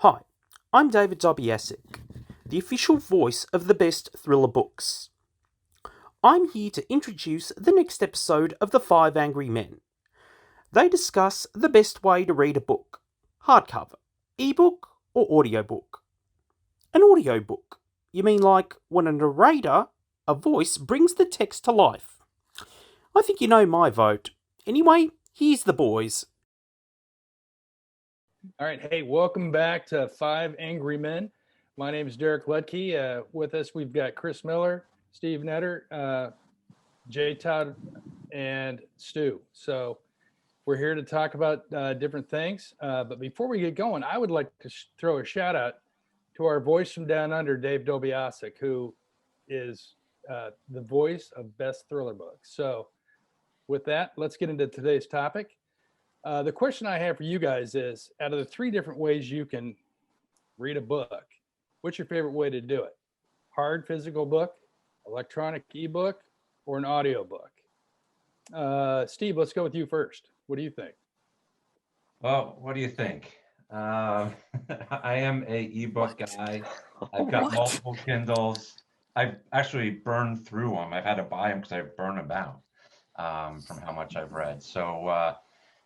Hi, I'm David Dobiesic, the official voice of the best thriller books. I'm here to introduce the next episode of The Five Angry Men. They discuss the best way to read a book: hardcover, ebook, or audiobook. An audiobook. You mean like when a narrator, a voice, brings the text to life? I think you know my vote. Anyway, here's the boys. All right. Hey, welcome back to Five Angry Men. My name is Derek Ludke. With us, we've got Chris Miller, Steve Netter, Jay Todd, and Stu. So we're here to talk about different things. But before we get going, I would like to throw a shout out to our voice from down under, Dave Dobiasic, who is the voice of Best Thriller Books. So with that, let's get into today's topic. The question I have for you guys is, out of the three different ways you can read a book, what's your favorite way to do it? Hard physical book, electronic ebook, or an audio book? Steve, let's go with you first. What do you think? Well, what do you think? I am a ebook guy. I've got multiple Kindles. I've actually burned through them. I've had to buy them because I've burned them out from how much I've read. So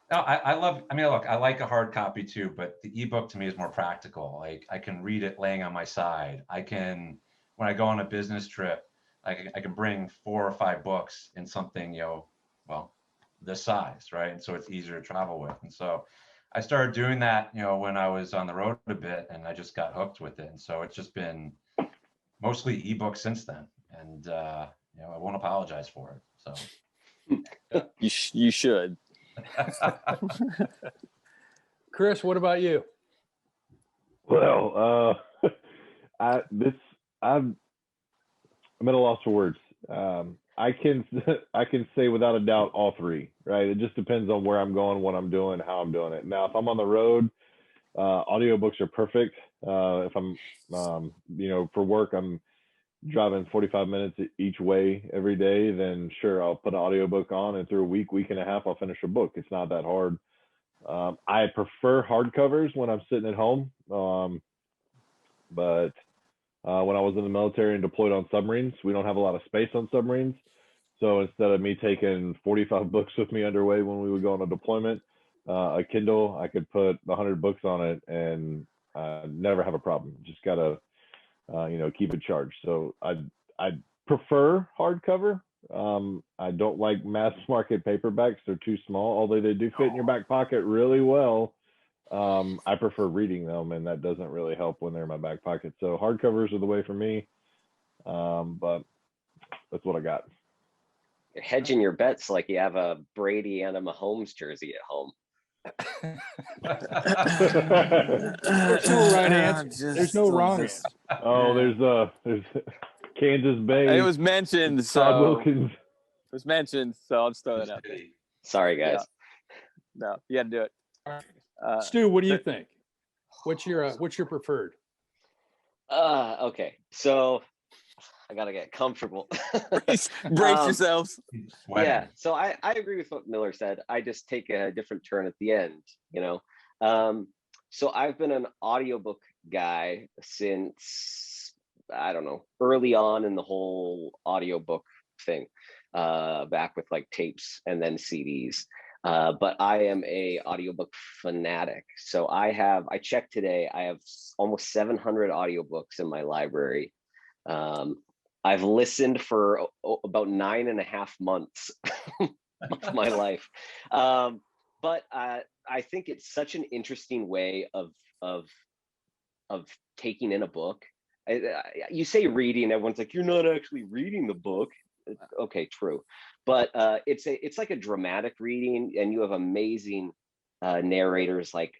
no, I love. I mean, look, I like a hard copy too, but the ebook to me is more practical. Like I can read it laying on my side. I can, when I go on a business trip, I can bring 4 or 5 books in something, well, this size, right? And so it's easier to travel with. And so I started doing that, when I was on the road a bit, and I just got hooked with it. And so it's just been mostly ebook since then. And I won't apologize for it. So You should. Chris, what about you? Well, I'm at a loss for words. I can say without a doubt all three, right? It just depends on where I'm going, what I'm doing, how I'm doing it. Now, if I'm on the road, audiobooks are perfect. If I'm, for work, I'm driving 45 minutes each way every day, then sure, I'll put an audiobook on, and through a week and a half, I'll finish a book. It's not that hard. I prefer hardcovers when I'm sitting at home. But when I was in the military and deployed on submarines, we don't have a lot of space on submarines. So instead of me taking 45 books with me underway when we would go on a deployment, a Kindle, I could put 100 books on it and never have a problem. Just gotta, keep it charged. So I prefer hardcover. I don't like mass market paperbacks. They're too small, although they do fit in your back pocket really well. I prefer reading them, and that doesn't really help when they're in my back pocket. So hardcovers are the way for me. But that's what I got. You're hedging your bets like you have a Brady and a Mahomes jersey at home. There's no right answer. There's no wrong answer. Oh, there's Kansas Bay. It was mentioned, Todd so Wilkins. it was mentioned, so I'll just throw that out there. Sorry, guys. No, you had to do it. Stu, what do you think? What's your preferred? Okay, so I gotta get comfortable. Brace yourselves. Yeah, so I agree with what Miller said. I just take a different turn at the end, So I've been an audiobook guy since, I don't know, early on in the whole audiobook thing, back with like tapes and then CDs. But I am a audiobook fanatic. So I checked today, I have almost 700 audiobooks in my library. I've listened for about 9.5 months of my life. But I think it's such an interesting way of taking in a book. You say reading, everyone's like, you're not actually reading the book. Okay, true. But it's like a dramatic reading, and you have amazing narrators like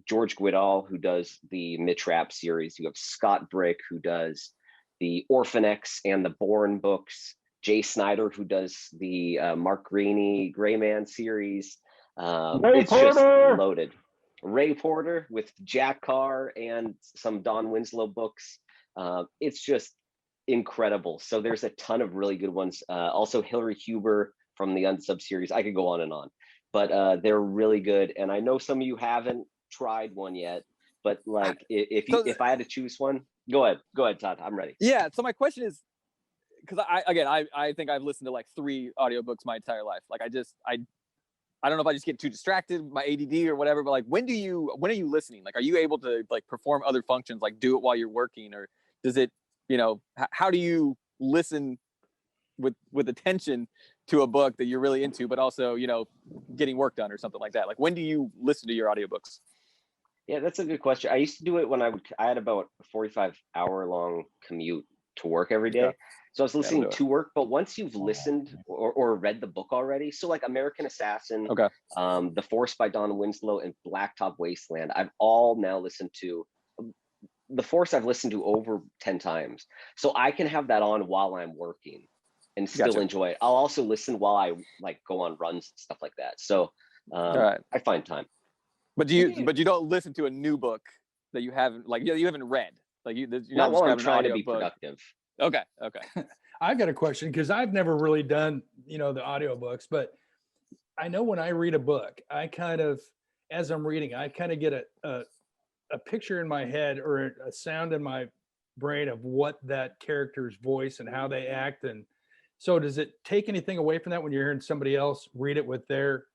George Guidall, who does the Mitrap series. You have Scott Brick, who does the Orphan X and the Bourne books. Jay Snyder, who does the Mark Greaney Gray Man series. It's just loaded. Ray Porter with Jack Carr and some Don Winslow books. It's just incredible. So there's a ton of really good ones. Also Hillary Huber from the Unsub series. I could go on and on, but they're really good. And I know some of you haven't tried one yet, But like, So- if I had to choose one, go ahead, Todd. I'm ready. Yeah. So my question is, because I think I've listened to like 3 audiobooks my entire life. Like I don't know if I just get too distracted, my ADD or whatever, but like when are you listening? Like, are you able to like perform other functions, like do it while you're working, or does it, how do you listen with attention to a book that you're really into, but also, getting work done or something like that? Like, when do you listen to your audiobooks? Yeah, that's a good question. I used to do it when I had about a 45-hour long commute to work every day. Okay. So I was listening do it. to work, but once you've listened or read the book already, so like American Assassin, Okay. The Force by Don Winslow, and Blacktop Wasteland, I've all now listened to. The Force I've listened to over 10 times. So I can have that on while I'm working and still Gotcha. enjoy it. I'll also listen while I like go on runs and stuff like that. So All right. I find time. But you don't listen to a new book that you haven't, like, you haven't read. Like you're Not not while I'm just trying grabbing to an be audiobook. productive. Okay. I got a question because I've never really done, the audiobooks, but I know when I read a book, I kind of, as I'm reading, I kind of get a picture in my head or a sound in my brain of what that character's voice and how they act. And so does it take anything away from that when you're hearing somebody else read it with their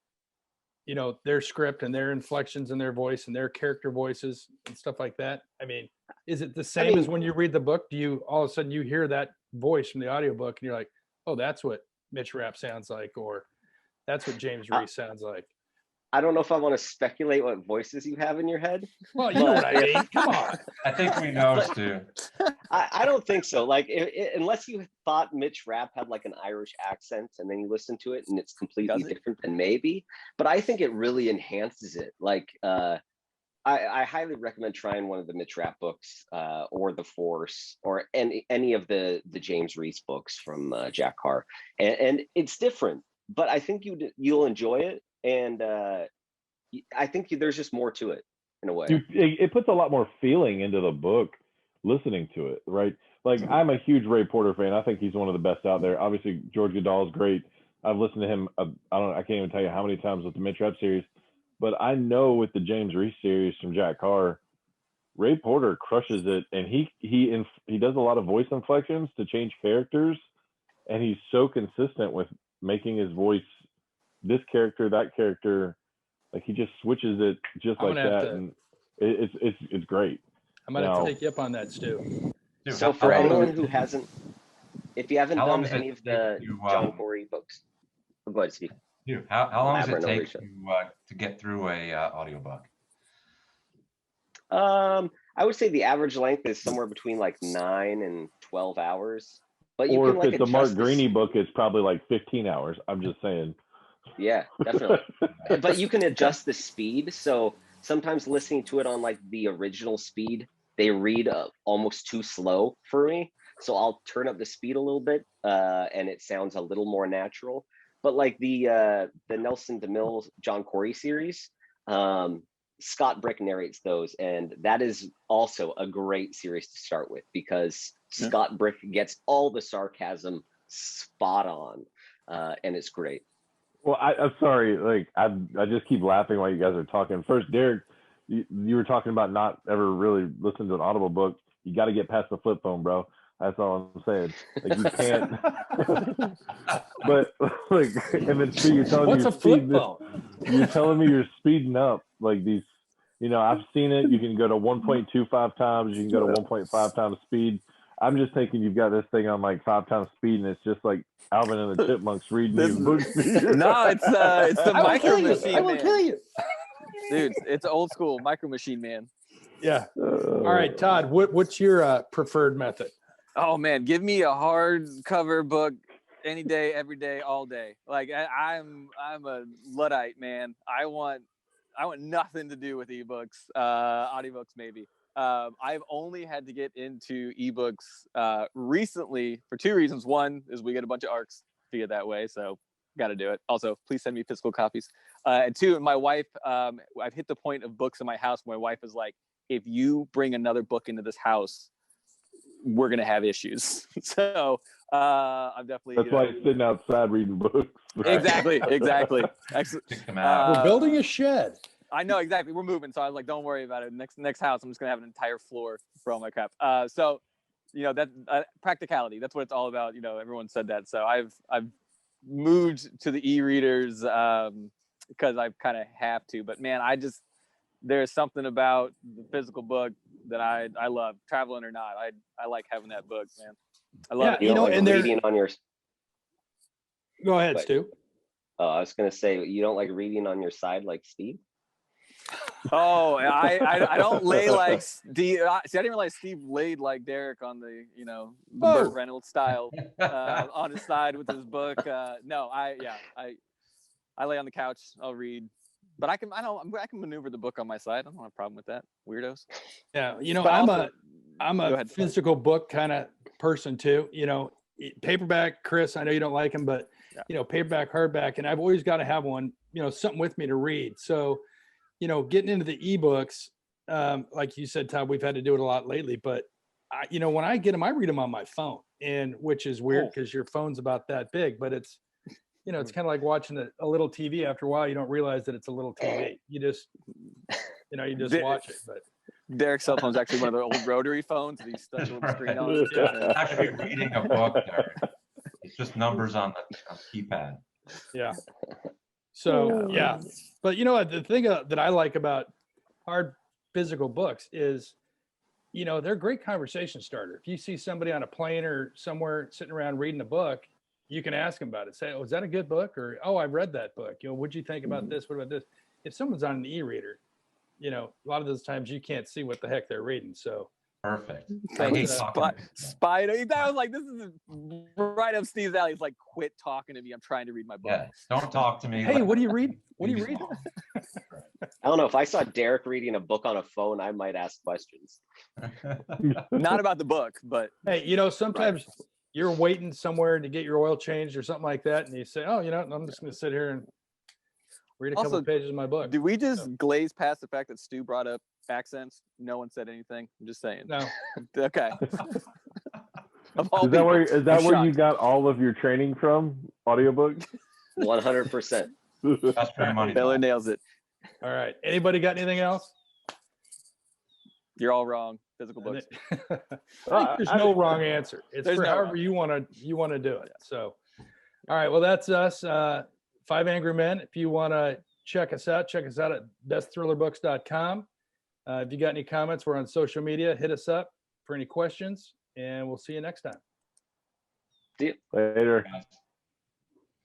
script and their inflections and their voice and their character voices and stuff like that? I mean, is it the same as when you read the book? Do you all of a sudden you hear that voice from the audiobook and you're like, oh, that's what Mitch Rapp sounds like, or that's what James Reese sounds like? I don't know if I want to speculate what voices you have in your head. Well, you know what I mean. Come on. I think we know, Stu. I don't think so. Like, unless you thought Mitch Rapp had like an Irish accent and then you listen to it and it's completely Does it? different, then maybe. But I think it really enhances it. Like, I highly recommend trying one of the Mitch Rapp books, or The Force, or any of the James Reese books from Jack Carr, and it's different. But I think you'll enjoy it, and I think there's just more to it in a way. It puts a lot more feeling into the book listening to it, right? Like, I'm a huge Ray Porter fan. I think he's one of the best out there. Obviously, George Goodall is great. I've listened to him. I can't even tell you how many times with the Mitch Rapp series, but I know with the James Reese series from Jack Carr, Ray Porter crushes it, and he does a lot of voice inflections to change characters, and he's so consistent with making his voice this character, that character. Like, he just switches it just like that, and it's great. I'm gonna have to take you up on that, Stu. Dude, So how for long anyone does who it- hasn't, if you haven't How long done does it any of take the to, John Corey books, go ahead, speak. dude, how long does it Elaborate over take each to get through a audiobook? I would say the average length is somewhere between like 9 and 12 hours. But you Or can if like it's a adjust Mark this. Greaney book, it's probably like 15 hours. I'm just saying. Yeah, definitely. But you can adjust the speed. So sometimes listening to it on like the original speed, they read almost too slow for me. So I'll turn up the speed a little bit, and it sounds a little more natural. But like the Nelson DeMille John Corey series, Scott Brick narrates those, and that is also a great series to start with because Scott Brick gets all the sarcasm spot on, and it's great. Well, I'm sorry. Like, I just keep laughing while you guys are talking. First, Derek, you were talking about not ever really listening to an Audible book. You got to get past the flip phone, bro. That's all I'm saying. Like, you can't. But like, and then Stu, you're telling me What's a flip phone? You're telling me you're speeding up like these. I've seen it. You can go to 1.25 times. You can go to 1.5 times speed. I'm just thinking you've got this thing on like 5 times speed, and it's just like Alvin and the Chipmunks reading you books. No, it's the I will Micro kill you. Machine I will Man. kill you. Dude, it's old school Micro Machine Man. Yeah. All right, Todd. What's your preferred method? Oh man, give me a hardcover book any day, every day, all day. Like I'm a Luddite, man. I want nothing to do with ebooks, audiobooks maybe. I've only had to get into ebooks recently for 2 reasons. One is we get a bunch of ARCs via that way, so got to do it. Also, please send me physical copies. And 2, my wife, I've hit the point of books in my house. My wife is like, if you bring another book into this house, we're gonna have issues. So I'm definitely. That's why he's sitting outside reading books. Exactly. Kick them out. We're building a shed. I know exactly. We're moving, so I was like, "Don't worry about it. Next house, I'm just gonna have an entire floor for all my crap." So, that practicality. That's what it's all about. Everyone said that. So I've moved to the e-readers because I kind of have to. But man, there's something about the physical book that I love, traveling or not. I like having that book, man. I love it. You don't like and reading on your. Go ahead, But- Stu. I was gonna say you don't like reading on your side like Steve. Oh, I don't lay like Steve. See, I didn't realize Steve laid like Derek on the the Burt Reynolds style on his side with his book. No, I lay on the couch. I'll read, but I can maneuver the book on my side. I don't have a problem with that. Weirdos. Yeah, But I'm Go a ahead. physical book kind of person too. Paperback, Chris, I know you don't like them, but paperback, hardback, and I've always got to have one, something with me to read. So, getting into the ebooks, like you said, Todd, we've had to do it a lot lately, but when I get them, I read them on my phone, and which is weird because your phone's about that big, but it's, it's kind of like watching a little TV. After a while, you don't realize that it's a little TV. You just watch it, but. Derek's cell phone is actually one of the old rotary phones that he stuck a little screen on. It's actually reading a book there. It's just numbers on the keypad. Yeah. So yeah, but the thing that I like about hard physical books is, they're a great conversation starter. If you see somebody on a plane or somewhere sitting around reading a book, you can ask them about it. Say, "Oh, is that a good book?" Or, "Oh, I've read that book. What'd you think about this? What about this?" If someone's on an e-reader, a lot of those times you can't see what the heck they're reading. So Perfect. I hate talking. Spider. I was like, this is right up Steve's alley. He's like, quit talking to me. I'm trying to read my book. Yeah, don't talk to me. Hey, what do you read? What do you read? I don't know. If I saw Derek reading a book on a phone, I might ask questions. Not about the book, but Hey, sometimes you're waiting somewhere to get your oil changed or something like that, and you say, "Oh, I'm just going to sit here and read a couple of pages of my book." Did we just glaze past the fact that Stu brought up accents? No one said anything. I'm just saying. No. Okay. Is that where you got all of your training from? Audiobook? 100%. That's pretty money. Miller nails it. All right. Anybody got anything else? You're all wrong. Physical books. There's no wrong answer. It's for however you want to do it. So, all right. Well, that's us. 5 Angry Men. If you want to check us out at bestthrillerbooks.com. If you got any comments, we're on social media. Hit us up for any questions, and we'll see you next time. See you. Later.